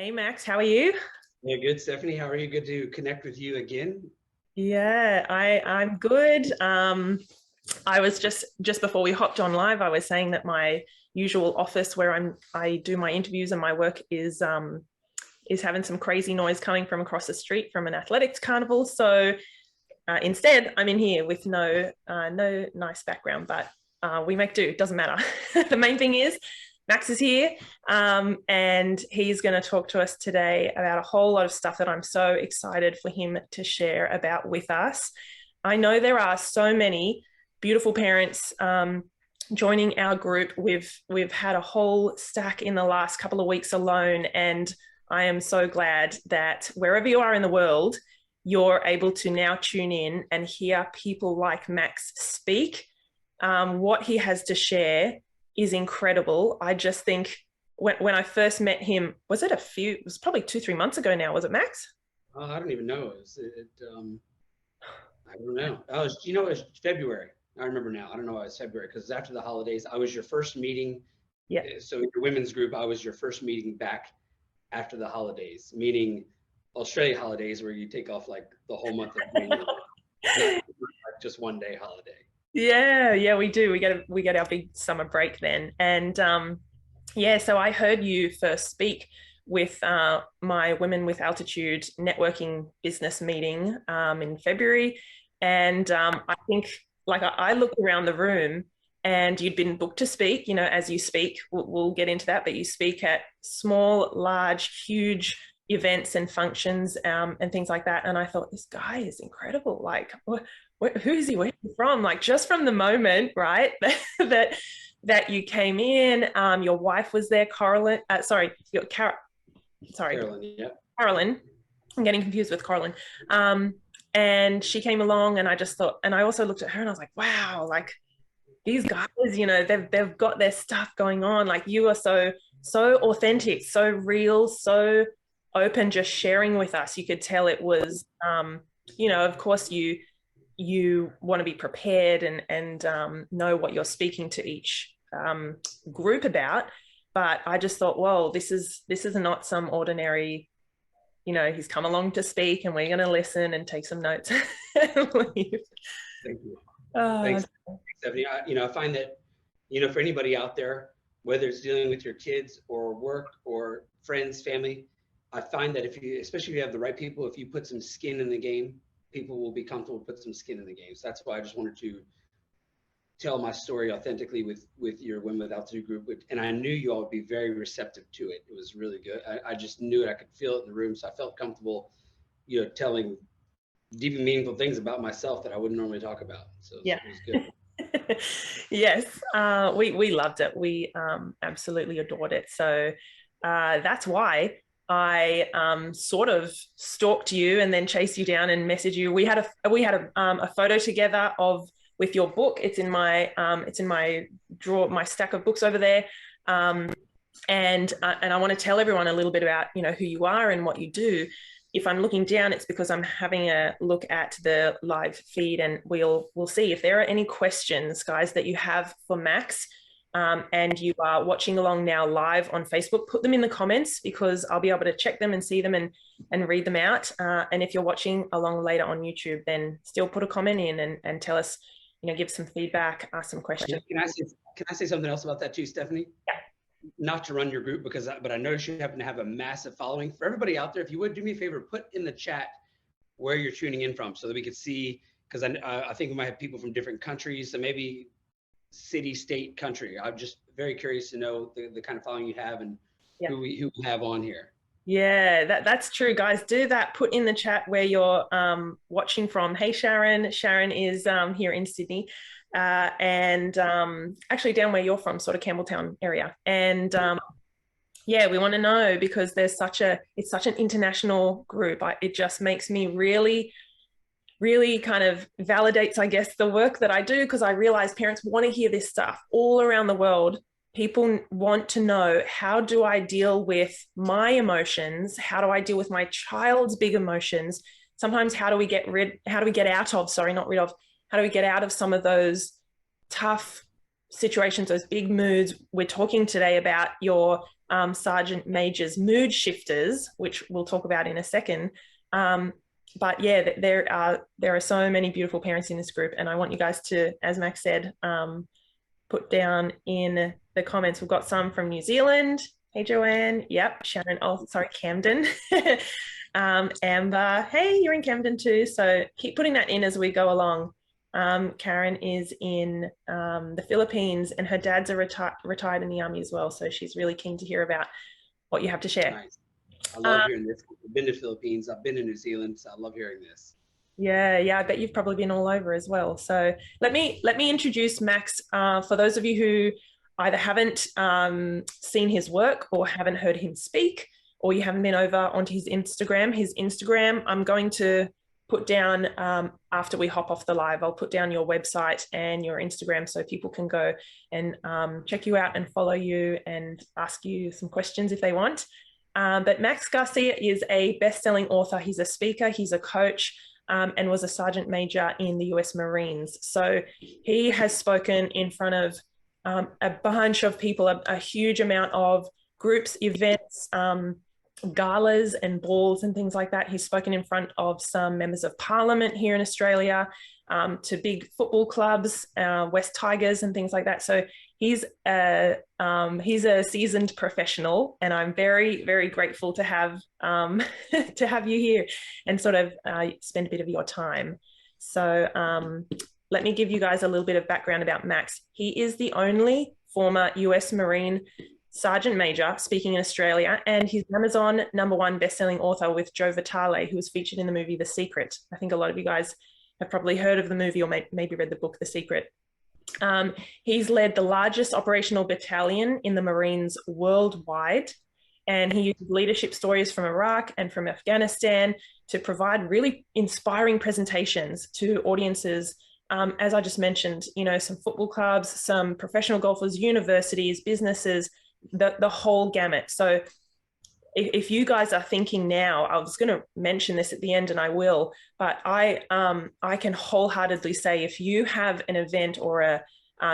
Hey Max, how are you? Yeah, good, Stephanie. How are you? Good to connect with you again. Yeah, I'm good. I was just before we hopped on live, I was saying that my usual office where I do my interviews and my work is having some crazy noise coming from across the street from an athletics carnival. So instead, I'm in here with no nice background, but we make do. It doesn't matter. The main thing is Max is here, and he's going to talk to us today about a whole lot of stuff that I'm so excited for him to share about with us. I know there are so many beautiful parents joining our group. We've had a whole stack in the last couple of weeks alone, and I am so glad that wherever you are in the world, you're able to now tune in and hear people like Max speak. What he has to share is incredible. I just think when I first met him, it was probably 2, 3 months ago now, was it Max? I don't even know. I don't know. It was February. I remember now. I don't know why it was February because after the holidays, I was your first meeting. Yeah. So your women's group, I was your first meeting back after the holidays, meaning Australia holidays where you take off like the whole month of January, not like just one day holiday. Yeah, we do. We get our big summer break then. And yeah, so I heard you first speak with my Women with Altitude networking business meeting in February. And I think, like, I looked around the room and you'd been booked to speak, as you speak, we'll get into that, but you speak at small, large, huge events and functions and things like that. And I thought, this guy is incredible. Like, who is he working from? Like, just from the moment, right, that you came in, your wife was there, Carolyn, yeah. Carolyn. I'm getting confused with Carolyn. And she came along, and I just thought, and I also looked at her, and I was like, wow, like these guys, they've got their stuff going on. Like, you are so authentic, so real, so open, just sharing with us. You could tell it was, of course you want to be prepared and know what you're speaking to each group about. But I just thought, whoa, this is not some ordinary, he's come along to speak and we're going to listen and take some notes and leave. Thank you. Thanks, Stephanie. I find that, for anybody out there, whether it's dealing with your kids or work or friends, family, I find that especially if you have the right people, if you put some skin in the game, people will be comfortable put some skin in the game. So that's why I just wanted to tell my story authentically with your Women with Altitude group. And I knew you all would be very receptive to it. It was really good. I just knew it. I could feel it in the room. So I felt comfortable, telling deep and meaningful things about myself that I wouldn't normally talk about. So yeah. It was good. Yes, we loved it. We absolutely adored it. So that's why I sort of stalked you and then chased you down and messaged you. We had a photo together with your book. It's in my drawer, my stack of books over there. And I want to tell everyone a little bit about who you are and what you do. If I'm looking down, it's because I'm having a look at the live feed, and we'll see if there are any questions, guys, that you have for Max. And you are watching along now live on Facebook, put them in the comments because I'll be able to check them and see them and read them out. And if you're watching along later on YouTube, then still put a comment in and tell us, give some feedback, ask some questions. Can I say something else about that too, Stephanie? Yeah. Not to run your group but I noticed you happen to have a massive following. For everybody out there, if you would do me a favor, put in the chat where you're tuning in from so that we could see, because I think we might have people from different countries, so maybe city, state, country. I'm just very curious to know the kind of following you have and who we have on here. Yeah, that's true, guys. Do that. Put in the chat where you're watching from. Hey, Sharon. Sharon is here in Sydney, and actually down where you're from, sort of Campbelltown area. And yeah, we want to know because it's such an international group. It just makes me really, really kind of validates, I guess, the work that I do, because I realize parents want to hear this stuff all around the world. People want to know, how do I deal with my emotions? How do I deal with my child's big emotions? Sometimes how do we get out of some of those tough situations, those big moods. We're talking today about your Sergeant Major's mood shifters, which we'll talk about in a second. But yeah, there are so many beautiful parents in this group, and I want you guys to, as Max said, put down in the comments. We've got some from New Zealand. Hey, Joanne. Yep. Shannon. Oh, sorry, Camden. Amber. Hey, you're in Camden too. So keep putting that in as we go along. Karen is in the Philippines, and her dad's retired in the army as well. So she's really keen to hear about what you have to share. Nice. I love hearing this. I've been to the Philippines. I've been to New Zealand. So I love hearing this. Yeah, I bet you've probably been all over as well. So let me introduce Max. For those of you who either haven't seen his work or haven't heard him speak, or you haven't been over onto his Instagram, I'm going to put down after we hop off the live. I'll put down your website and your Instagram so people can go and check you out and follow you and ask you some questions if they want. But Max Garcia is a best-selling author. He's a speaker, he's a coach, and was a sergeant major in the US Marines. So he has spoken in front of a bunch of people, a huge amount of groups, events, galas and balls and things like that. He's spoken in front of some members of parliament here in Australia, to big football clubs, West Tigers and things like that. So he's a seasoned professional, and I'm very, very grateful to have to have you here and sort of spend a bit of your time. So let me give you guys a little bit of background about Max. He is the only former US Marine Sergeant Major speaking in Australia, and he's Amazon #1 best-selling author with Joe Vitale, who was featured in the movie The Secret. I think a lot of you guys have probably heard of the movie or maybe read the book The Secret. He's led the largest operational battalion in the Marines worldwide, and he uses leadership stories from Iraq and from Afghanistan to provide really inspiring presentations to audiences. As I just mentioned, you know, some football clubs, some professional golfers, universities, businesses, the whole gamut. So if you guys are thinking now, I was going to mention this at the end and I will, but I can wholeheartedly say if you have an event or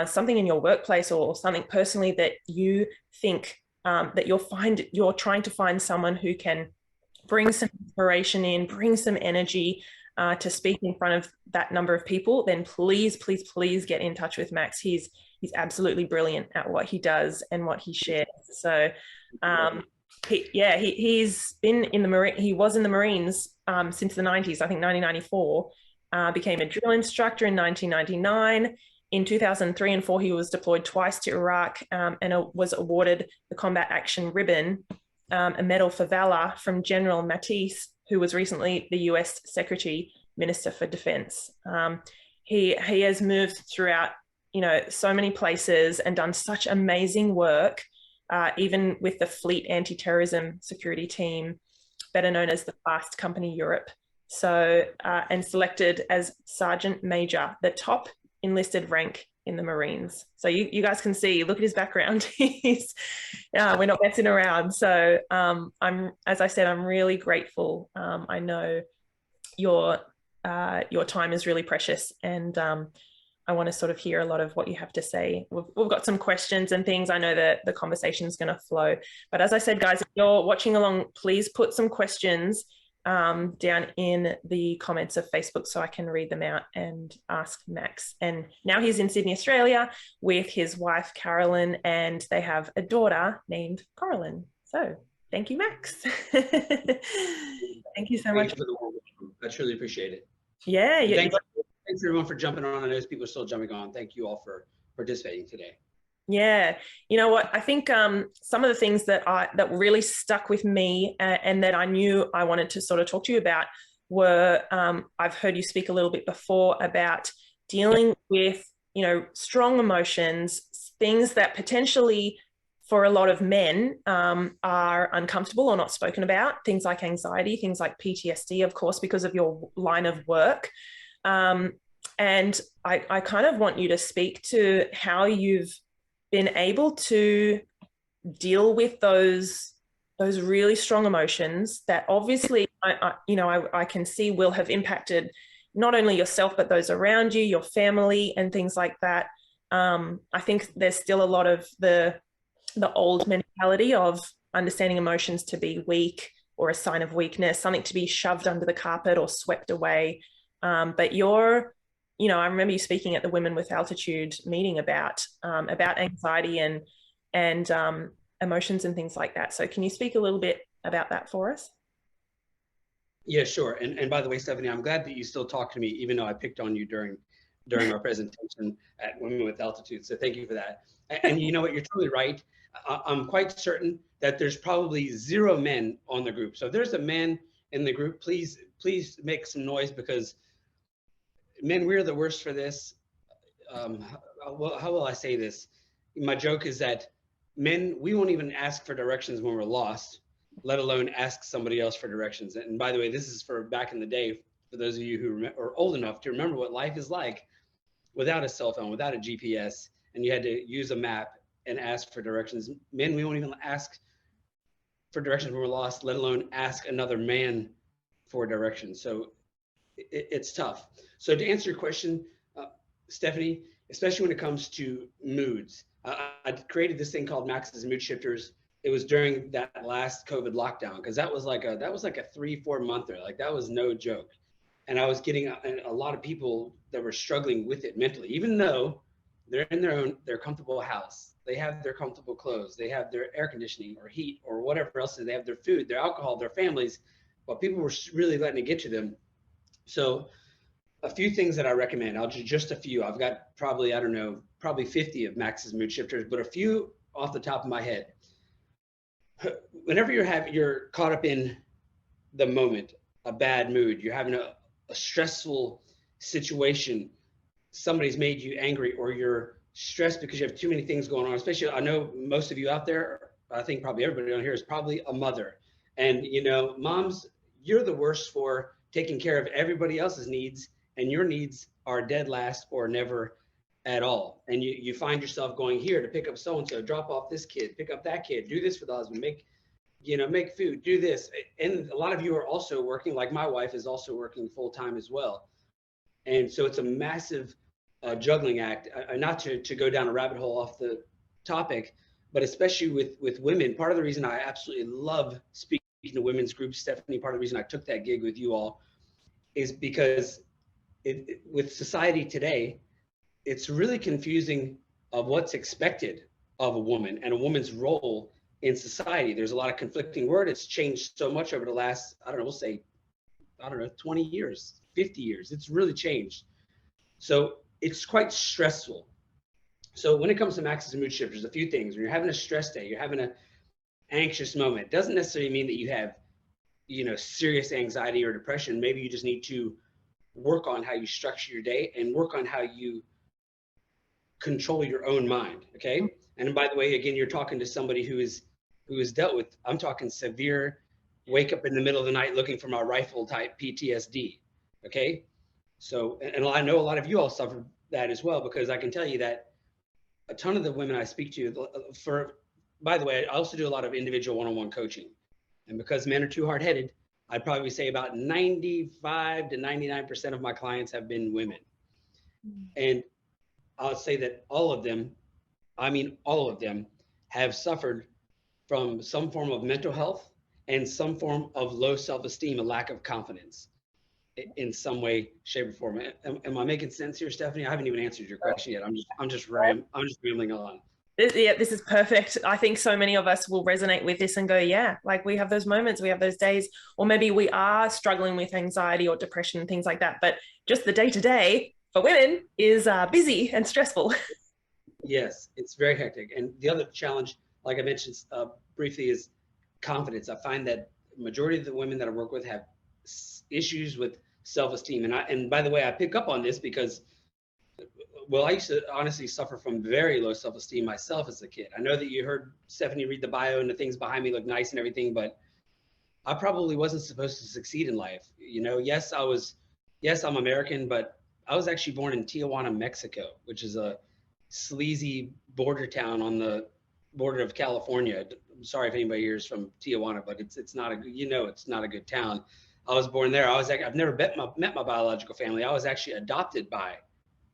something in your workplace or something personally that you think that you're trying to find someone who can bring some inspiration in, bring some energy to speak in front of that number of people, then please, please, please get in touch with Max. He's absolutely brilliant at what he does and what he shares. So he's been in the Marine. He was in the Marines since the 90s, I think 1994, became a drill instructor in 1999. In 2003 and 4, he was deployed twice to Iraq and was awarded the Combat Action Ribbon, a medal for valor from General Matisse, who was recently the US Secretary Minister for Defense. He has moved throughout, you know, so many places and done such amazing work, even with the Fleet Anti-Terrorism Security Team, better known as the Fast Company Europe. So, and selected as Sergeant Major, the top enlisted rank in the Marines. So you guys can see, look at his background. We're not messing around. So as I said, I'm really grateful. I know your time is really precious, and I want to sort of hear a lot of what you have to say. We've got some questions and things. I know that the conversation is going to flow. But as I said, guys, if you're watching along, please put some questions down in the comments of Facebook so I can read them out and ask Max. And now he's in Sydney, Australia with his wife, Carolyn, and they have a daughter named Coraline. So thank you, Max. Thank you so much. I truly appreciate it. Yeah. Thanks everyone for jumping on. I know people are still jumping on. Thank you all for participating today. Yeah, you know what? I think some of the things that really stuck with me and that I knew I wanted to sort of talk to you about were I've heard you speak a little bit before about dealing with, you know, strong emotions, things that potentially for a lot of men are uncomfortable or not spoken about, things like anxiety, things like PTSD, of course, because of your line of work. And I kind of want you to speak to how you've been able to deal with those really strong emotions that obviously I can see will have impacted not only yourself but those around you, your family and things like that. I think there's still a lot of the old mentality of understanding emotions to be weak or a sign of weakness, something to be shoved under the carpet or swept away. But you're, I remember you speaking at the Women with Altitude meeting about anxiety and emotions and things like that. So can you speak a little bit about that for us? Yeah, sure. And by the way, Stephanie, I'm glad that you still talk to me, even though I picked on you during our presentation at Women with Altitude. So thank you for that. And you know what? You're totally right. I'm quite certain that there's probably 0 men on the group. So if there's a man in the group, please make some noise, because men, we're the worst for this. How will I say this? My joke is that men, we won't even ask for directions when we're lost, let alone ask somebody else for directions. And by the way, this is for back in the day, for those of you who are old enough to remember what life is like without a cell phone, without a GPS, and you had to use a map and ask for directions. Men, we won't even ask for directions when we're lost, let alone ask another man for directions. So it's tough. So to answer your question, Stephanie, especially when it comes to moods, I created this thing called Max's Mood Shifters. It was during that last COVID lockdown, because that was like a 3-4 monther. Like, that was no joke. And I was getting a lot of people that were struggling with it mentally, even though they're in their comfortable house. They have their comfortable clothes. They have their air conditioning or heat or whatever else. They have their food, their alcohol, their families, but people were really letting it get to them. So a few things that I recommend. I'll do just a few. I've got probably, I don't know, probably 50 of Max's Mood Shifters, but a few off the top of my head. Whenever you're caught up in the moment, a bad mood, you're having a stressful situation, somebody's made you angry, or you're stressed because you have too many things going on. Especially, I know most of you out there, I think probably everybody on here is probably a mother. And moms, you're the worst for taking care of everybody else's needs, and your needs are dead last or never at all. And you find yourself going here to pick up so-and-so, drop off this kid, pick up that kid, do this for the husband, make food, do this. And a lot of you are also working, like my wife is also working full-time as well. And so it's a massive juggling act. Not to go down a rabbit hole off the topic, but especially with women, part of the reason I absolutely love speaking to women's groups, Stephanie, part of the reason I took that gig with you all is because with society today, it's really confusing of what's expected of a woman and a woman's role in society. There's a lot of conflicting word. It's changed so much over the last, we'll say, 20 years, 50 years. It's really changed. So it's quite stressful. So when it comes to Max's Mood Shifters, there's a few things. When you're having a stress day, you're having an anxious moment, it doesn't necessarily mean that you have, serious anxiety or depression. Maybe you just need to work on how you structure your day and work on how you control your own mind. Okay. And by the way, again, you're talking to somebody who has dealt with, I'm talking severe wake up in the middle of the night looking for my rifle type PTSD. Okay. So, and I know a lot of you all suffered that as well, because I can tell you that a ton of the women I speak to by the way, I also do a lot of individual one-on-one coaching. And because men are too hard-headed, I'd probably say about 95 to 99% of my clients have been women. And I'll say that all of them have suffered from some form of mental health and some form of low self-esteem, a lack of confidence in some way, shape, or form. Am I making sense here, Stephanie? I haven't even answered your question yet. I'm just rambling on. This is perfect. I think so many of us will resonate with this and go, yeah, like we have those moments, we have those days, or maybe we are struggling with anxiety or depression and things like that. But just the day-to-day for women is busy and stressful. Yes, it's very hectic. And the other challenge, like I mentioned briefly, is confidence. I find that the majority of the women that I work with have issues with self-esteem. And by the way, I pick up on this because, well, I used to honestly suffer from very low self-esteem myself as a kid. I know that you heard Stephanie read the bio and the things behind me look nice and everything, but I probably wasn't supposed to succeed in life. Yes, I'm American, but I was actually born in Tijuana, Mexico, which is a sleazy border town on the border of California. I'm sorry if anybody here is from Tijuana, but it's not a good town. I was born there. I've never met my biological family. I was actually adopted by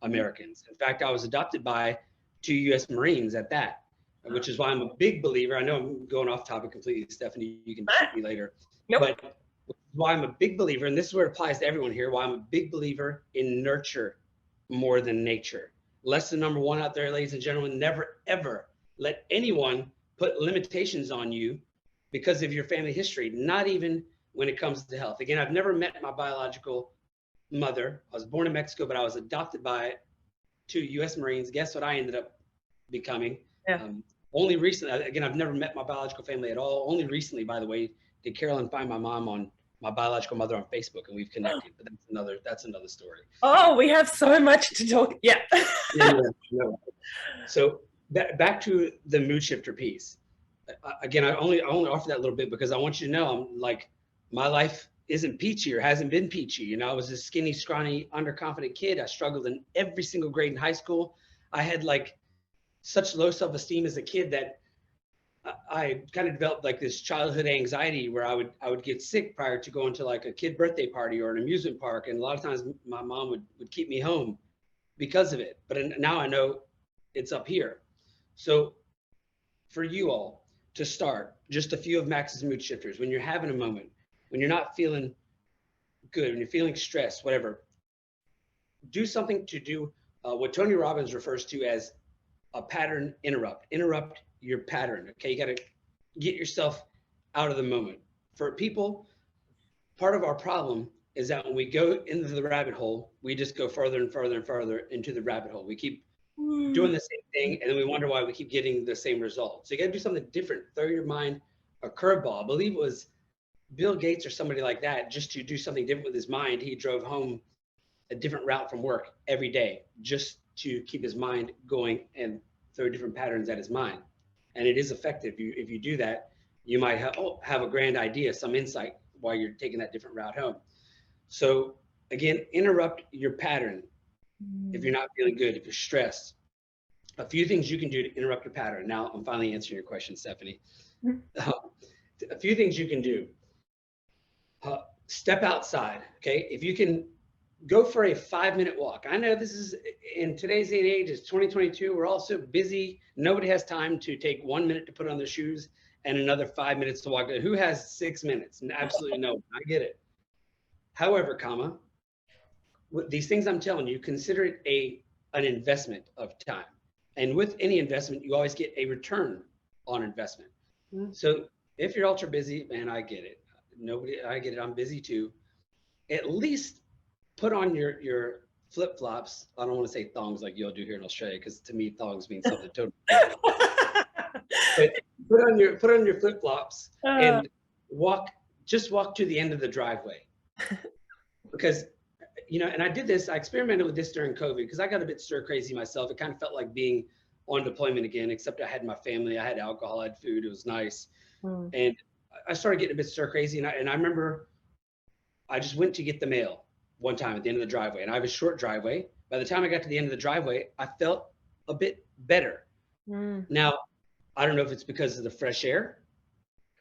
Americans. In fact, I was adopted by 2 U.S. Marines at that, which is why I'm a big believer. I know I'm going off topic completely, Stephanie, you can shoot me later. Nope. But why I'm a big believer, and this is where it applies to everyone here, why I'm a big believer in nurture more than nature. Lesson number one out there, ladies and gentlemen, never, ever let anyone put limitations on you because of your family history, not even when it comes to health. Again, I've never met my biological mother. I was born in Mexico, but I was adopted by 2 U.S. Marines. Guess what I ended up becoming? Yeah. Only recently, again, I've never met my biological family at all. Only recently, by the way, did Carolyn find my mom on my biological mother on Facebook, and we've connected. But that's another story. Oh, we have so much to talk. Yeah. No. So back to the mood shifter piece. Again, I only offer that a little bit because I want you to know I'm like, my life isn't peachy or hasn't been peachy. You know, I was a skinny, scrawny, underconfident kid. I struggled in every single grade in high school. I had like such low self-esteem as a kid that I kind of developed like this childhood anxiety where I would get sick prior to going to like a kid birthday party or an amusement park. And a lot of times my mom would keep me home because of it. But now I know it's up here. So for you all to start, just a few of Max's mood shifters, when you're having a moment, when you're not feeling good, when you're feeling stressed, whatever, do something to do what Tony Robbins refers to as a pattern interrupt. Interrupt your pattern. Okay, you got to get yourself out of the moment. For people, part of our problem is that when we go into the rabbit hole, we just go further and further and further into the rabbit hole. We keep doing the same thing, and then we wonder why we keep getting the same result. So you got to do something different. Throw your mind a curveball. I believe it was Bill Gates or somebody like that, just to do something different with his mind. He drove home a different route from work every day just to keep his mind going and throw different patterns at his mind. And it is effective. If you do that, you might have a grand idea, some insight while you're taking that different route home. So again, interrupt your pattern. If you're not feeling good, if you're stressed, a few things you can do to interrupt your pattern. Now I'm finally answering your question, Stephanie. A few things you can do. Step outside. Okay. If you can go for a 5-minute walk. I know this is in today's day and age, it's 2022. We're all so busy. Nobody has time to take 1 minute to put on their shoes and another 5 minutes to walk. Who has 6 minutes? Absolutely no one. I get it. However, with these things I'm telling you, consider it an investment of time. And with any investment, you always get a return on investment. So if you're ultra busy, man, I get it. I get it. I'm busy too. At least put on your flip-flops. I don't want to say thongs like y'all do here in Australia, because to me thongs mean something totally different. But put on your flip-flops and walk to the end of the driveway. Because and I experimented with this during COVID because I got a bit stir crazy myself. It kind of felt like being on deployment again, except I had my family, I had alcohol, I had food, it was nice. And I started getting a bit stir crazy, and I remember I just went to get the mail one time at the end of the driveway, and I have a short driveway. By the time I got to the end of the driveway, I felt a bit better. Now, I don't know if it's because of the fresh air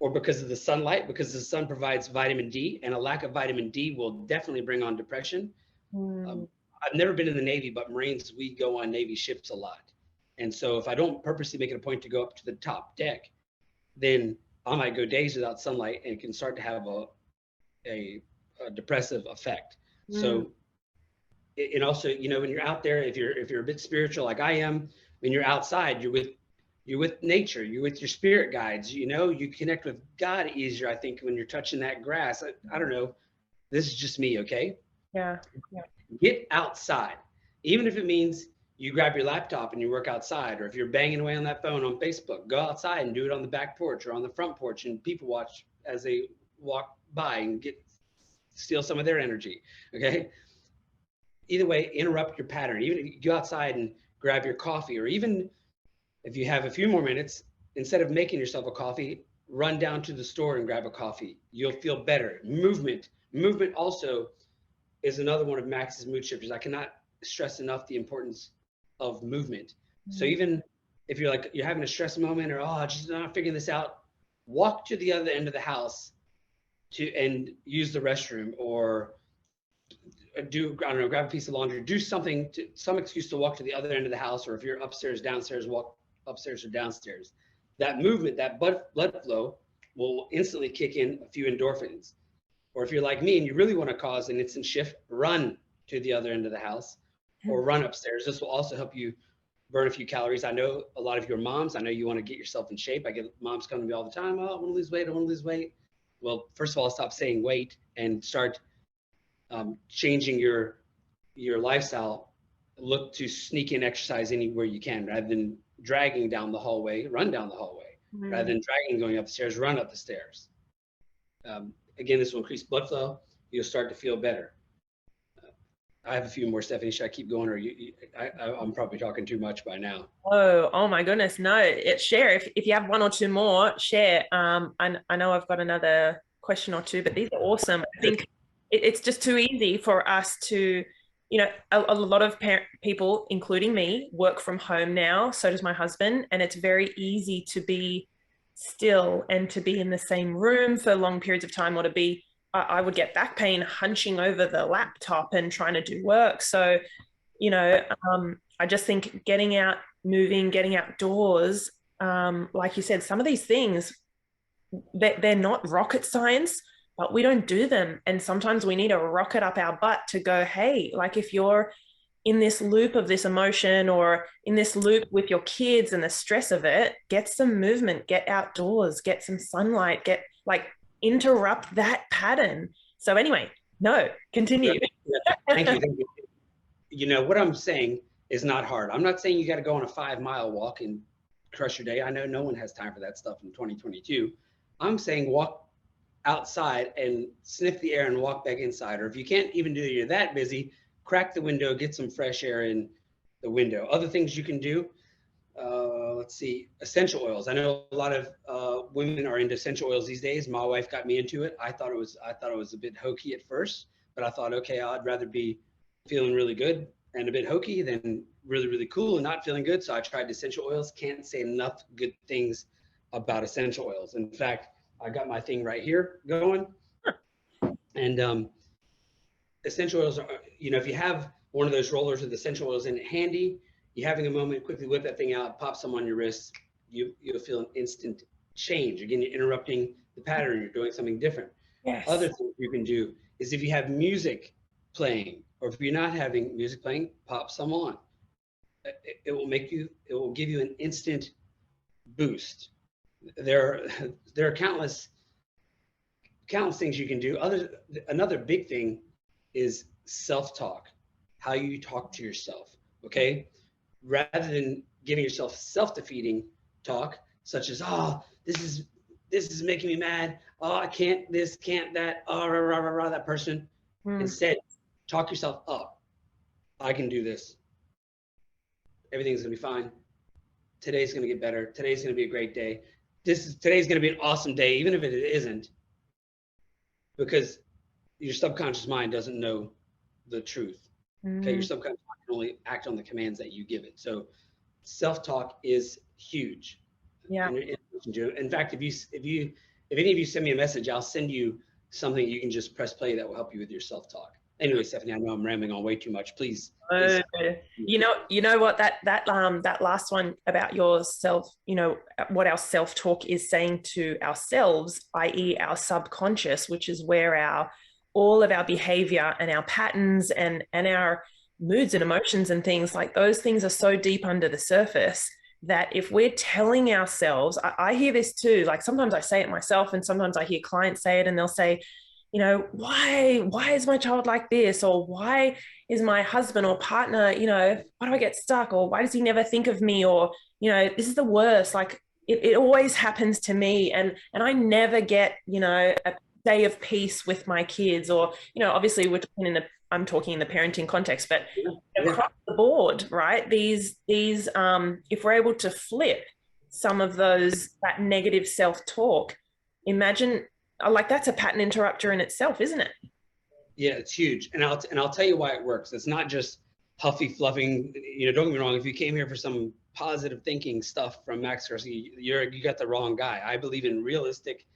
or because of the sunlight, because the sun provides vitamin D, and a lack of vitamin D will definitely bring on depression. I've never been in the Navy, but Marines, we go on Navy ships a lot. And so if I don't purposely make it a point to go up to the top deck, then I might go days without sunlight, and it can start to have a depressive effect. So, and also, when you're out there, if you're a bit spiritual like I am, when you're outside, you're with nature, you're with your spirit guides, you connect with God easier, I think, when you're touching that grass. I don't know. This is just me. Okay. Yeah. Get outside, even if it means you grab your laptop and you work outside, or if you're banging away on that phone on Facebook, go outside and do it on the back porch or on the front porch, and people watch as they walk by and steal some of their energy. Okay. Either way, interrupt your pattern. Even if you go outside and grab your coffee, or even if you have a few more minutes, instead of making yourself a coffee, run down to the store and grab a coffee. You'll feel better. Movement also is another one of Max's mood shifters. I cannot stress enough the importance of movement. So even if you're having a stress moment, or just not figuring this out, walk to the other end of the house and use the restroom, or I don't know, grab a piece of laundry, do something, some excuse to walk to the other end of the house, or if you're upstairs, downstairs, walk upstairs or downstairs. That movement, that blood flow will instantly kick in a few endorphins. Or if you're like me and you really want to cause an instant shift, run to the other end of the house or run upstairs. This will also help you burn a few calories. I know a lot of your moms, I know you want to get yourself in shape. I get moms coming to me all the time, oh, I want to lose weight, I want to lose weight. Well, first of all, stop saying weight and start changing your lifestyle. Look to sneak in exercise anywhere you can, rather than dragging down the hallway, run down the hallway. Rather than dragging going up the stairs, run up the stairs. Again, this will increase blood flow. You'll start to feel better. I have a few more, Stephanie. Should I keep going, or I'm probably talking too much by now? Oh my goodness, no. Share if you have one or two more. Share. I know I've got another question or two, but these are awesome. I think it's just too easy for us to, you know, a lot of people, including me, work from home now. So does my husband, and it's very easy to be still and to be in the same room for long periods of time, or to be, I would get back pain hunching over the laptop and trying to do work. So, you know, I just think getting out, moving, getting outdoors, like you said, some of these things, they're not rocket science, but we don't do them. And sometimes we need to rocket up our butt to go, hey, like if you're in this loop of this emotion, or in this loop with your kids and the stress of it, get some movement, get outdoors, get some sunlight, get like interrupt that pattern. So anyway, no, continue. Thank you. Thank you. You know, what I'm saying is not hard. I'm not saying you got to go on a 5-mile walk and crush your day. I know no one has time for that stuff in 2022. I'm saying walk outside and sniff the air and walk back inside. Or if you can't even do it, you're that busy, crack the window, get some fresh air in the window. Other things you can do, let's see, essential oils. I know a lot of women are into essential oils these days. My wife got me into it. I thought it was a bit hokey at first, but I thought, okay, I'd rather be feeling really good and a bit hokey than really, really cool and not feeling good. So I tried essential oils. Can't say enough good things about essential oils. In fact, I got my thing right here going. And essential oils are, you know, if you have one of those rollers with essential oils in it handy, you're having a moment, quickly whip that thing out, pop some on your wrist, you'll feel an instant change. Again, you're interrupting the pattern, you're doing something different. Yes. Other things you can do is, if you have music playing, or if you're not having music playing, pop some on. It will give you an instant boost. There are countless things you can do. Another big thing is self-talk, how you talk to yourself, okay? Rather than giving yourself self-defeating talk, such as, oh, this is making me mad, oh, I can't this, can't that, oh, rah, rah, rah, rah, that person. Instead, talk yourself up. I can do this. Everything's gonna be fine. Today's gonna get better. Today's gonna be a great day. Today's gonna be an awesome day, even if it isn't, because your subconscious mind doesn't know the truth. Okay, your subconscious mind can only act on the commands that you give it. So self-talk is huge. Yeah. In fact, if any of you send me a message, I'll send you something you can just press play that will help you with your self-talk. Anyway, Stephanie, I know I'm rambling on way too much. Please. You know what, that last one about yourself, you know, what our self-talk is saying to ourselves, i.e. our subconscious, which is where all of our behavior and our patterns and our moods and emotions and things, like those things are so deep under the surface that if we're telling ourselves, I hear this too, like sometimes I say it myself, and sometimes I hear clients say it, and they'll say, you know, why is my child like this? Or why is my husband or partner, you know, why do I get stuck? Or why does he never think of me? Or, you know, this is the worst. Like it always happens to me. And I never get, you know, a day of peace with my kids. Or, you know, obviously I'm talking in the parenting context, but across the board, right? These if we're able to flip some of that negative self-talk, imagine, like, that's a pattern interrupter in itself, isn't it? Yeah, it's huge. And I'll tell you why it works. It's not just huffy fluffing, you know, don't get me wrong. If you came here for some positive thinking stuff from Max Garcia, you got the wrong guy. I believe in realistic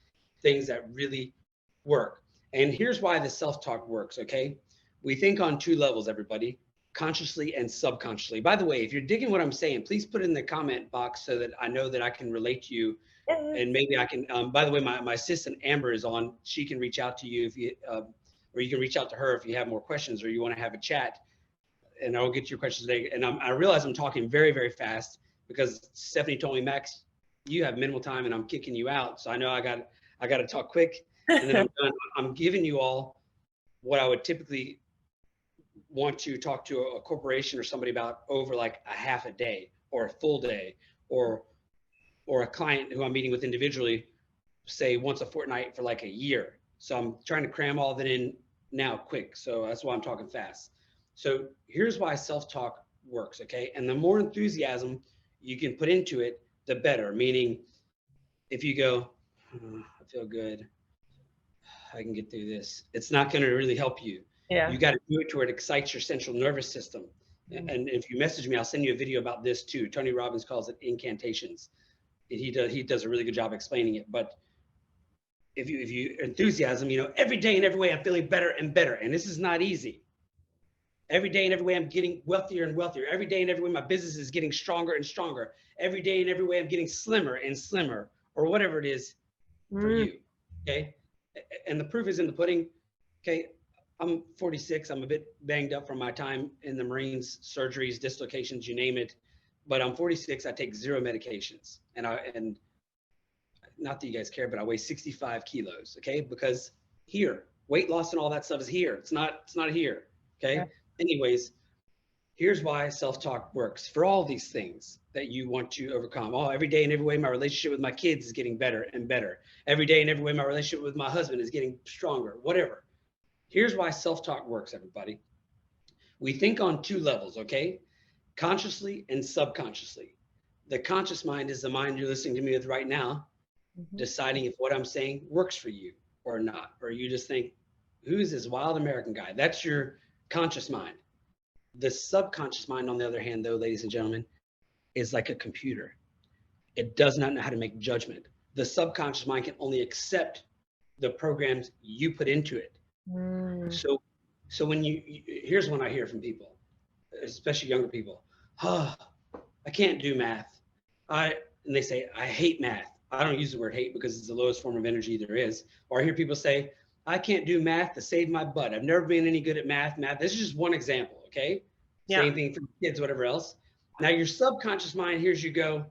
things that really work. And here's why the self-talk works, okay? We think on two levels, everybody, consciously and subconsciously. By the way, if you're digging what I'm saying, please put it in the comment box so that I know that I can relate to you. And maybe I can, by the way, my assistant Amber is on. She can reach out to you if you, or you can reach out to her if you have more questions or you want to have a chat, and I'll get your questions today. And I realize I'm talking very, very fast because Stephanie told me, Max, you have minimal time and I'm kicking you out. So I know I got to talk quick, and then I'm done. I'm giving you all what I would typically want to talk to a corporation or somebody about over like a half a day or a full day, or a client who I'm meeting with individually, say once a fortnight for like a year. So I'm trying to cram all that in now quick. So that's why I'm talking fast. So here's why self-talk works, okay? And the more enthusiasm you can put into it, the better. Meaning, if you go, I feel good, I can get through this, it's not going to really help you. Yeah. You got to do it to where it excites your central nervous system. And if you message me, I'll send you a video about this too. Tony Robbins calls it incantations. He does a really good job explaining it. But if you enthusiasm, every day in every way I'm feeling better and better. And this is not easy. Every day in every way I'm getting wealthier and wealthier. Every day in every way my business is getting stronger and stronger. Every day in every way I'm getting slimmer and slimmer, or whatever it is for you. Okay. And the proof is in the pudding. Okay. I'm 46. I'm a bit banged up from my time in the Marines, surgeries, dislocations, you name it. But I'm 46. I take 0 medications, and not that you guys care, but I weigh 65 kilos. Okay, because here, weight loss and all that stuff is here. It's not here. Okay. Yeah. Anyways, here's why self-talk works for all these things that you want to overcome. Every day and every way my relationship with my kids is getting better and better. Every day and every way my relationship with my husband is getting stronger. Whatever. Here's why self-talk works, everybody. We think on two levels, okay? Consciously and subconsciously. The conscious mind is the mind you're listening to me with right now, deciding if what I'm saying works for you or not. Or you just think, who's this wild American guy? That's your conscious mind. The subconscious mind, on the other hand, though, ladies and gentlemen, is like a computer. It does not know how to make judgment. The subconscious mind can only accept the programs you put into it. So when here's one I hear from people, especially younger people. I can't do math. And they say, I hate math. I don't use the word hate because it's the lowest form of energy there is. Or I hear people say, I can't do math to save my butt. I've never been any good at math. This is just one example, okay? Yeah. Same thing for kids, whatever else. Now your subconscious mind hears you go,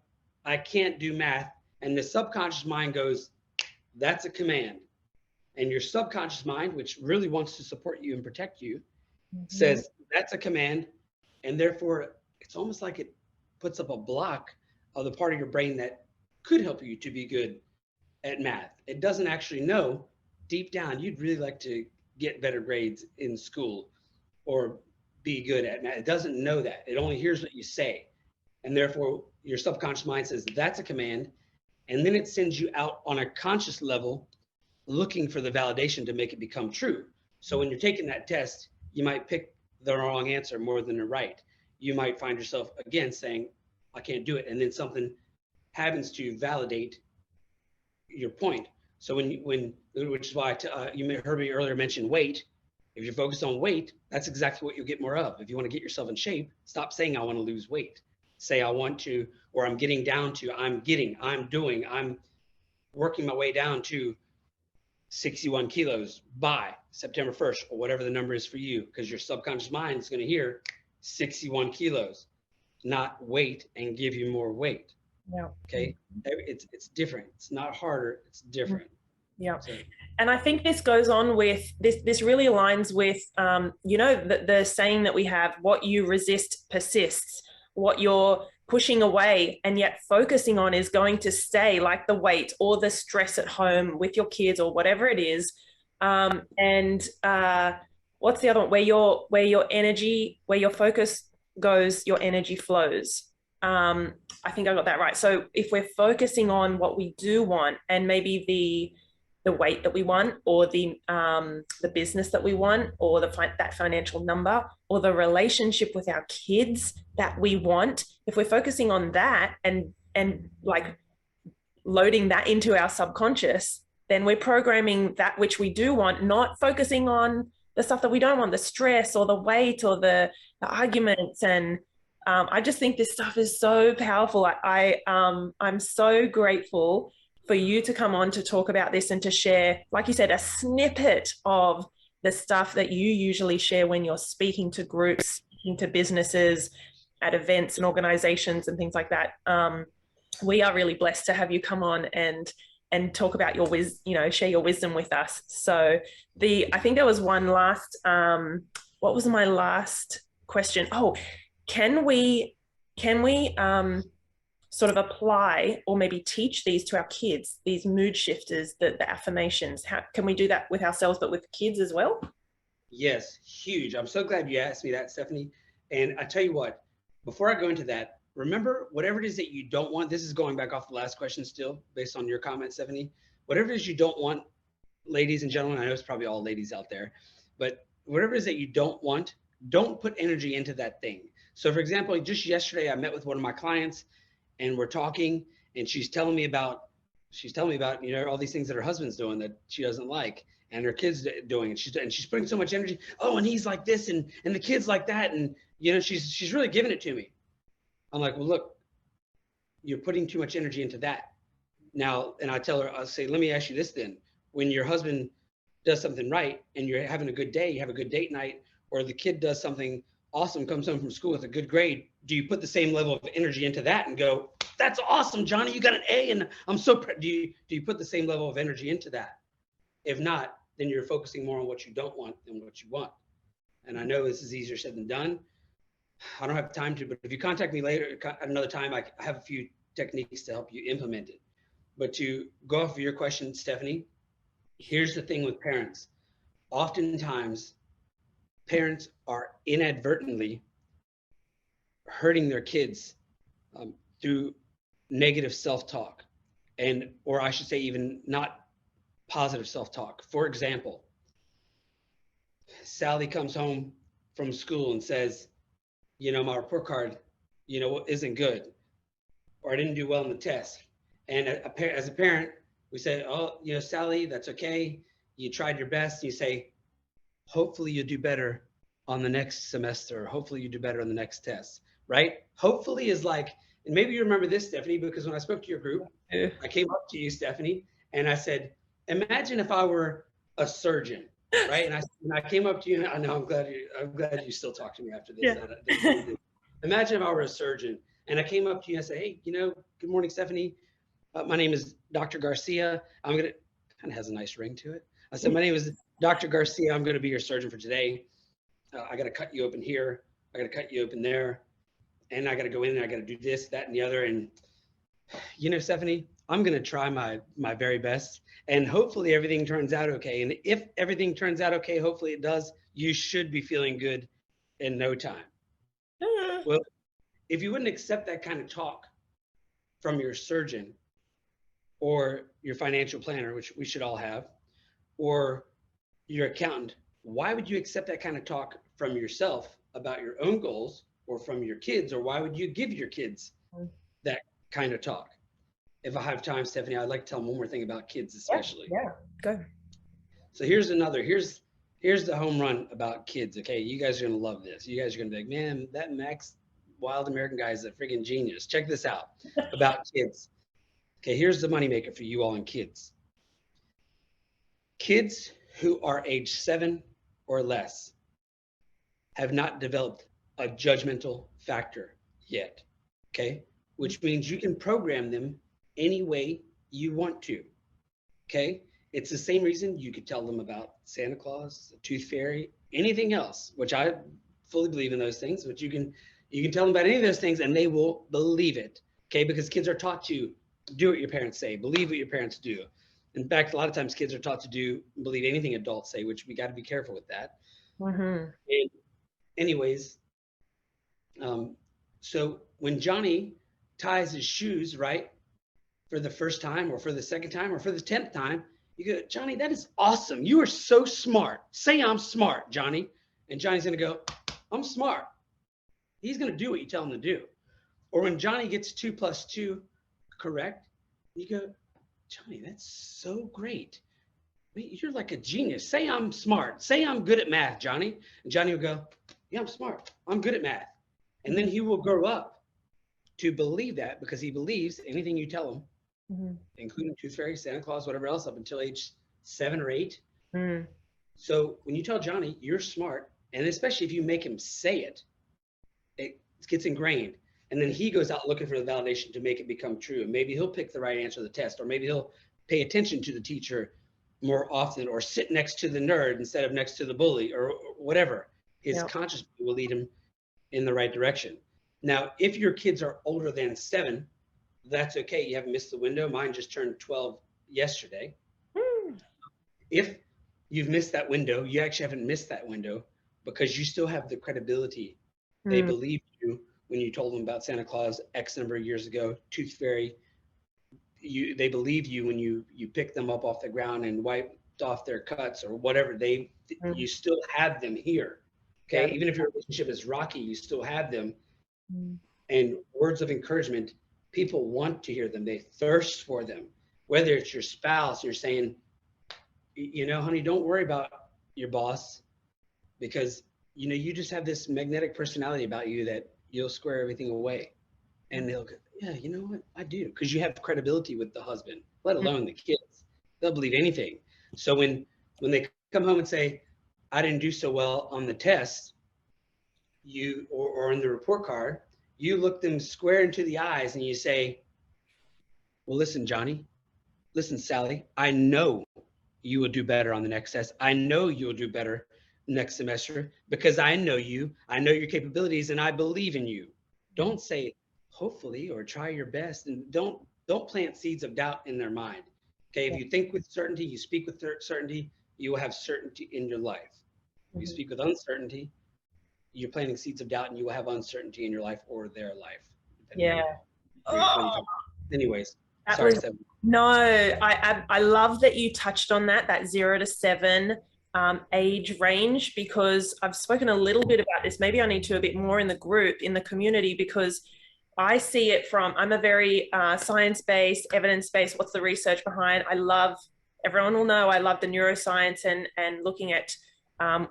I can't do math. And the subconscious mind goes, that's a command. And your subconscious mind, which really wants to support you and protect you, says that's a command. And therefore, it's almost like it puts up a block of the part of your brain that could help you to be good at math. It doesn't actually know deep down you'd really like to get better grades in school or be good at math. It doesn't know that. It only hears what you say. And therefore, your subconscious mind says that's a command. And then it sends you out on a conscious level looking for the validation to make it become true. So when you're taking that test, you might pick the wrong answer more than the right. You might find yourself again saying, I can't do it. And then something happens to validate your point. So which is why you may heard me earlier mention weight. If you're focused on weight, that's exactly what you'll get more of. If you want to get yourself in shape, stop saying I want to lose weight. Say I want to, or I'm getting down to, I'm working my way down to 61 kilos by September 1st, or whatever the number is for you, because your subconscious mind is going to hear 61 kilos, not weight, and give you more weight. Yeah. Okay. It's different. It's not harder. It's different. Yeah. So, and I think this goes on with this really aligns with, the saying that we have, what you resist persists. What you're pushing away and yet focusing on is going to stay, like the weight or the stress at home with your kids or whatever it is. What's the other one? Where your focus goes, your energy flows. I think I got that right. So if we're focusing on what we do want, and maybe the weight that we want, or the business that we want, or that financial number, or the relationship with our kids that we want, if we're focusing on that and like loading that into our subconscious, then we're programming that which we do want, not focusing on the stuff that we don't want, the stress or the weight or the arguments. And I just think this stuff is so powerful. I'm so grateful for you to come on to talk about this and to share, like you said, a snippet of the stuff that you usually share when you're speaking to groups, speaking to businesses, at events and organizations and things like that. We are really blessed to have you come on and talk about your wisdom, you know, share your wisdom with us. So I think there was one last, what was my last question? Oh, can we sort of apply or maybe teach these to our kids, these mood shifters, the affirmations? How can we do that with ourselves, but with kids as well? Yes, huge. I'm so glad you asked me that, Stephanie. And I tell you what, before I go into that, remember whatever it is that you don't want, this is going back off the last question still, based on your comment, Stephanie, whatever it is you don't want, ladies and gentlemen, I know it's probably all ladies out there, but whatever it is that you don't want, don't put energy into that thing. So for example, just yesterday, I met with one of my clients and we're talking and she's telling me about, you know, all these things that her husband's doing that she doesn't like and her kids doing, and she's putting so much energy. Oh, and he's like this and the kids like that. And, you know, she's really giving it to me. I'm like, well, look, you're putting too much energy into that. Now, and I tell her, I'll say, let me ask you this then. When your husband does something right and you're having a good day, you have a good date night, or the kid does something awesome, comes home from school with a good grade, do you put the same level of energy into that and go, that's awesome, Johnny, you got an A and I'm so proud. Do you put the same level of energy into that? If not, then you're focusing more on what you don't want than what you want. And I know this is easier said than done. I don't have time to, but if you contact me later at another time, I have a few techniques to help you implement it. But to go off of your question, Stephanie, here's the thing with parents. Oftentimes, parents are inadvertently hurting their kids through negative self-talk, or I should say even not positive self-talk. For example, Sally comes home from school and says, you know, my report card, you know, isn't good, or I didn't do well in the test. And as a parent, we say, oh, you know, Sally, that's okay. You tried your best. You say, hopefully you do better on the next semester, or hopefully you do better on the next test, right? Hopefully is like, and maybe you remember this, Stephanie, because when I spoke to your group, I came up to you, Stephanie, and I said, imagine if I were a surgeon, right? And I came up to you, and I know I'm glad you still talk to me after this. Yeah. Imagine if I were a surgeon, and I came up to you and I said, hey, you know, good morning, Stephanie. My name is Dr. Garcia. I'm gonna, kind of has a nice ring to it. I said, my name is Dr. Garcia. I'm gonna be your surgeon for today. I gotta cut you open here. I gotta cut you open there. And I gotta go in and I gotta do this, that, and the other. And you know, Stephanie, I'm gonna try my very best. And hopefully everything turns out okay. And if everything turns out okay, hopefully it does, you should be feeling good in no time. Well, if you wouldn't accept that kind of talk from your surgeon or your financial planner, which we should all have, or your accountant, why would you accept that kind of talk from yourself about your own goals, or from your kids, or why would you give your kids that kind of talk? If I have time, Stephanie, I'd like to tell them one more thing about kids, especially. Yeah, go. So here's the home run about kids. Okay, you guys are gonna love this. You guys are gonna be like, man, that Max Wild American guy is a freaking genius. Check this out about kids. Okay, here's the moneymaker for you all and kids. Kids who are age 7 or less have not developed a judgmental factor yet, okay? Which means you can program them any way you want to, okay? It's the same reason you could tell them about Santa Claus, the Tooth Fairy, anything else, which I fully believe in those things, but you can tell them about any of those things and they will believe it, okay? Because kids are taught to do what your parents say, believe what your parents do. In fact, a lot of times kids are taught to believe anything adults say, which we got to be careful with that. Mm-hmm. And anyways, so when Johnny ties his shoes, right, for the first time or for the second time or for the 10th time, you go, Johnny, that is awesome. You are so smart. Say I'm smart, Johnny. And Johnny's going to go, I'm smart. He's going to do what you tell him to do. Or when Johnny gets 2 + 2 correct, you go, Johnny, that's so great. You're like a genius. Say I'm smart. Say I'm good at math, Johnny. And Johnny will go, yeah, I'm smart. I'm good at math. And then he will grow up to believe that because he believes anything you tell him, including Tooth Fairy, Santa Claus, whatever else, up until age 7 or 8. So when you tell Johnny you're smart, and especially if you make him say it, it gets ingrained. And then he goes out looking for the validation to make it become true. And maybe he'll pick the right answer to the test, or maybe he'll pay attention to the teacher more often, or sit next to the nerd instead of next to the bully, or whatever. His conscious will lead him in the right direction. Now, if your kids are older than 7, that's okay. You haven't missed the window. Mine just turned 12 yesterday. If you've missed that window, you actually haven't missed that window because you still have the credibility. They believe you when you told them about Santa Claus X number of years ago, Tooth Fairy. They believe you when you picked them up off the ground and wiped off their cuts or whatever. You still have them here. Okay. Even if your relationship is rocky, you still have them. And words of encouragement, people want to hear them. They thirst for them. Whether it's your spouse, you're saying, honey, don't worry about your boss because, you just have this magnetic personality about you that you'll square everything away. And they'll go, yeah, you know what? I do. Because you have credibility with the husband, let alone the kids. They'll believe anything. So when they come home and say, I didn't do so well on the test, or in the report card, you look them square into the eyes and you say, well, listen, Johnny, listen, Sally, I know you will do better on the next test. I know you'll do better next semester because I know you, I know your capabilities, and I believe in you. Don't say hopefully or try your best, and don't plant seeds of doubt in their mind. Okay, if you think with certainty, you speak with certainty, you will have certainty in your life. If you speak with uncertainty, you're planting seeds of doubt and you will have uncertainty in your life or their life. Anyways, sorry. No, I love that you touched on that 0 to 7 age range, because I've spoken a little bit about this. Maybe I need to a bit more in the group, in the community, because I see it I'm a very science-based, evidence-based, what's the research behind? Everyone will know I love the neuroscience and looking at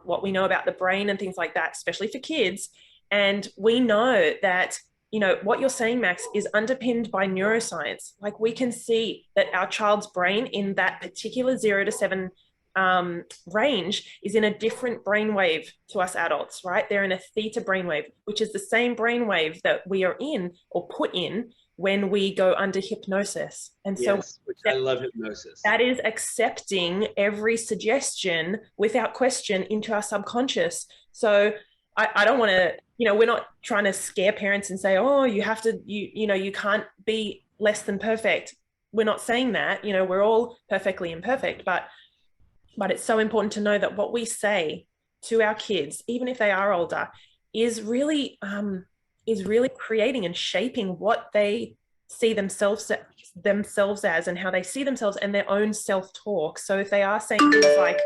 what we know about the brain and things like that, especially for kids. And we know that, what you're saying, Max, is underpinned by neuroscience. Like, we can see that our child's brain in that particular 0 to 7 range is in a different brainwave to us adults, right? They're in a theta brainwave, which is the same brainwave that we are in or put in when we go under hypnosis. And so I love hypnosis. That is accepting every suggestion without question into our subconscious. So I don't want to, we're not trying to scare parents and say, oh, you have to, you can't be less than perfect. We're not saying that, we're all perfectly imperfect, but it's so important to know that what we say to our kids, even if they are older, is really creating and shaping what they see themselves as and how they see themselves and their own self-talk. So if they are saying things like,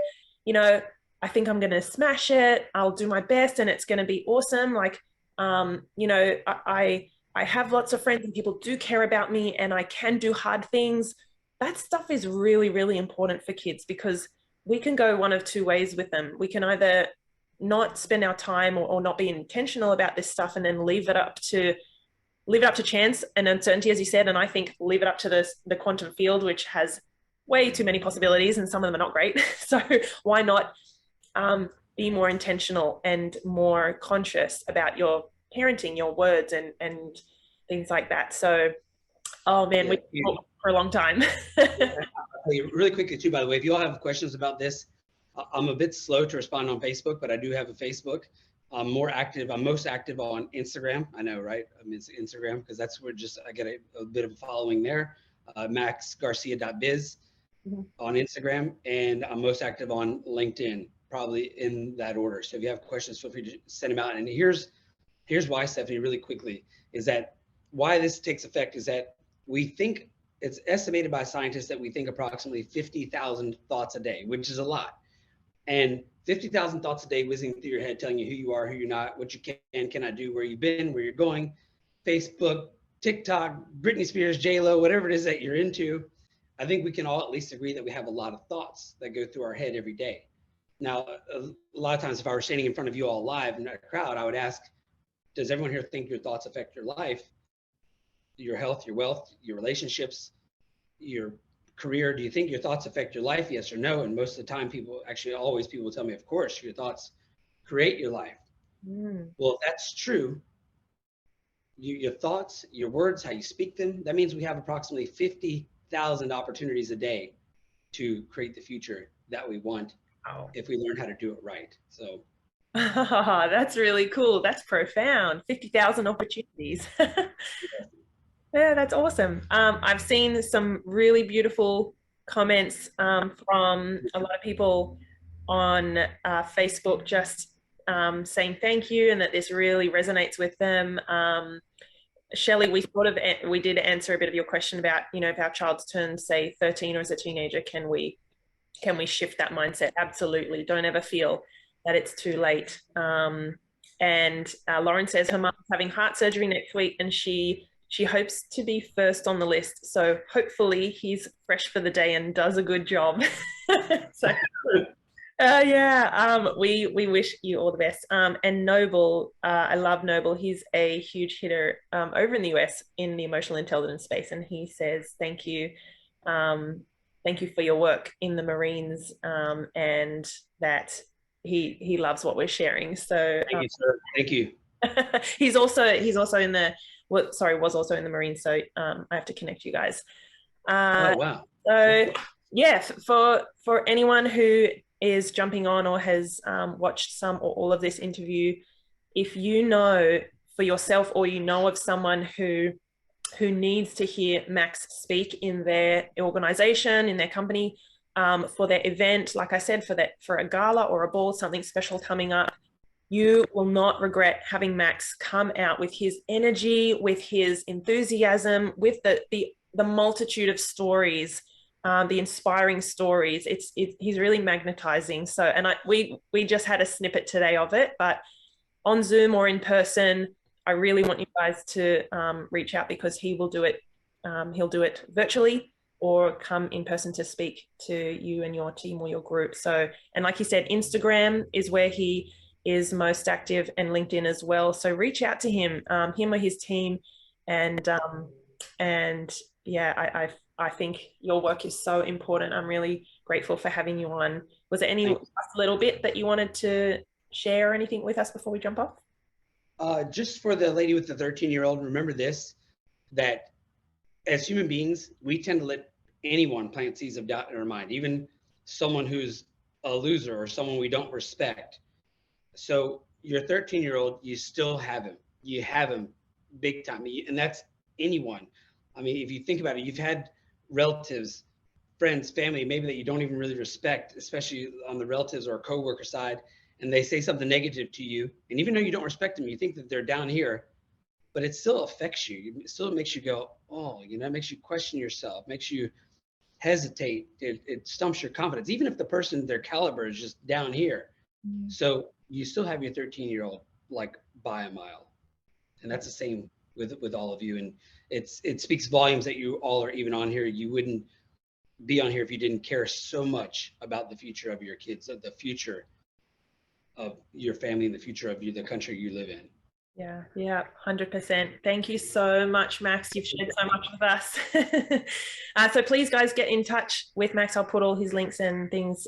I think I'm going to smash it, I'll do my best and it's going to be awesome. Like, I have lots of friends and people do care about me and I can do hard things. That stuff is really, really important for kids, because we can go one of two ways with them. We can either not spend our time or not be intentional about this stuff and then leave it up to chance and uncertainty, as you said. And I think leave it up to the quantum field, which has way too many possibilities and some of them are not great. So why not be more intentional and more conscious about your parenting, your words and things like that. So, oh man, we talked for a long time. Really quickly too, by the way, if you all have questions about this, I'm a bit slow to respond on Facebook, but I do have a Facebook. I'm most active on Instagram. I know, right? I mean, it's Instagram because that's where I get a bit of a following there. MaxGarcia.biz on Instagram, and I'm most active on LinkedIn, probably in that order. So if you have questions, feel free to send them out. And here's why, Stephanie, really quickly, is that why this takes effect is that we think, it's estimated by scientists that we think approximately 50,000 thoughts a day, which is a lot. And 50,000 thoughts a day whizzing through your head, telling you who you are, who you're not, what you cannot do, where you've been, where you're going, Facebook, TikTok, Britney Spears, J-Lo, whatever it is that you're into. I think we can all at least agree that we have a lot of thoughts that go through our head every day. Now, a lot of times if I were standing in front of you all live in a crowd, I would ask, does everyone here think your thoughts affect your life, your health, your wealth, your relationships, your career? Do you think your thoughts affect your life? Yes or no? And most of the time people, actually always people tell me, of course, your thoughts create your life. Well, if that's true, your thoughts, your words, how you speak them, that means we have approximately 50,000 opportunities a day to create the future that we want. Wow. If we learn how to do it right. So that's really cool. That's profound. 50,000 opportunities. Yeah, that's awesome. I've seen some really beautiful comments from a lot of people on Facebook just saying thank you and that this really resonates with them. Shelley, we did answer a bit of your question about, you know, if our child turns say 13 or as a teenager, can we shift that mindset? Absolutely. Don't ever feel that it's too late. And Lauren says her mom's having heart surgery next week and she hopes to be first on the list. So hopefully he's fresh for the day and does a good job. So yeah, we wish you all the best. And Noble, I love Noble. He's a huge hitter over in the US in the emotional intelligence space, and he says thank you, thank you for your work in the Marines, and that he loves what we're sharing. So thank you, sir. Thank you. he's also in the was also in the Marines. So I have to connect you guys. Oh wow. So yeah, for anyone who is jumping on or has watched some or all of this interview, if you know for yourself or you know of someone who needs to hear Max speak in their organization, in their company, for their event, like I said, for a gala or a ball, something special coming up, you will not regret having Max come out with his energy, with his enthusiasm, with the multitude of stories, the inspiring stories. He's really magnetizing. So, and we just had a snippet today of it, but on Zoom or in person, I really want you guys to reach out because he will do it. He'll do it virtually or come in person to speak to you and your team or your group. So, and like you said, Instagram is where he is most active, and LinkedIn as well. So reach out to him or his team, and yeah, I think your work is so important. I'm really grateful for having you on. Was there any last little bit that you wanted to share or anything with us before we jump off? Just for the lady with the 13-year-old, remember this, that as human beings, we tend to let anyone plant seeds of doubt in our mind, even someone who's a loser or someone we don't respect. So your 13-year-old, you still have him. You have him big time. And that's anyone. I mean, if you think about it, you've had relatives, friends, family, maybe that you don't even really respect, especially on the relatives or coworker side, and they say something negative to you. And even though you don't respect them, you think that they're down here, but it still affects you. It still makes you go, oh, you know, it makes you question yourself, makes you hesitate. It stumps your confidence, even if the person, their caliber is just down here. So you still have your 13-year-old like by a mile. And that's the same with all of you. And it speaks volumes that you all are even on here. You wouldn't be on here if you didn't care so much about the future of your kids, the future of your family, and the future of the country you live in. Yeah, 100%. Thank you so much, Max. You've shared so much with us. So please, guys, get in touch with Max. I'll put all his links and things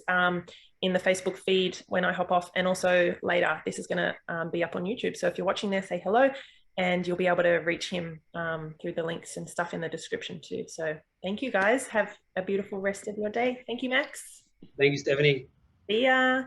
in the Facebook feed when I hop off, and also later. This is going to be up on YouTube. So if you're watching there, say hello, and you'll be able to reach him through the links and stuff in the description too. So thank you, guys. Have a beautiful rest of your day. Thank you, Max. Thank you, Stephanie. See ya.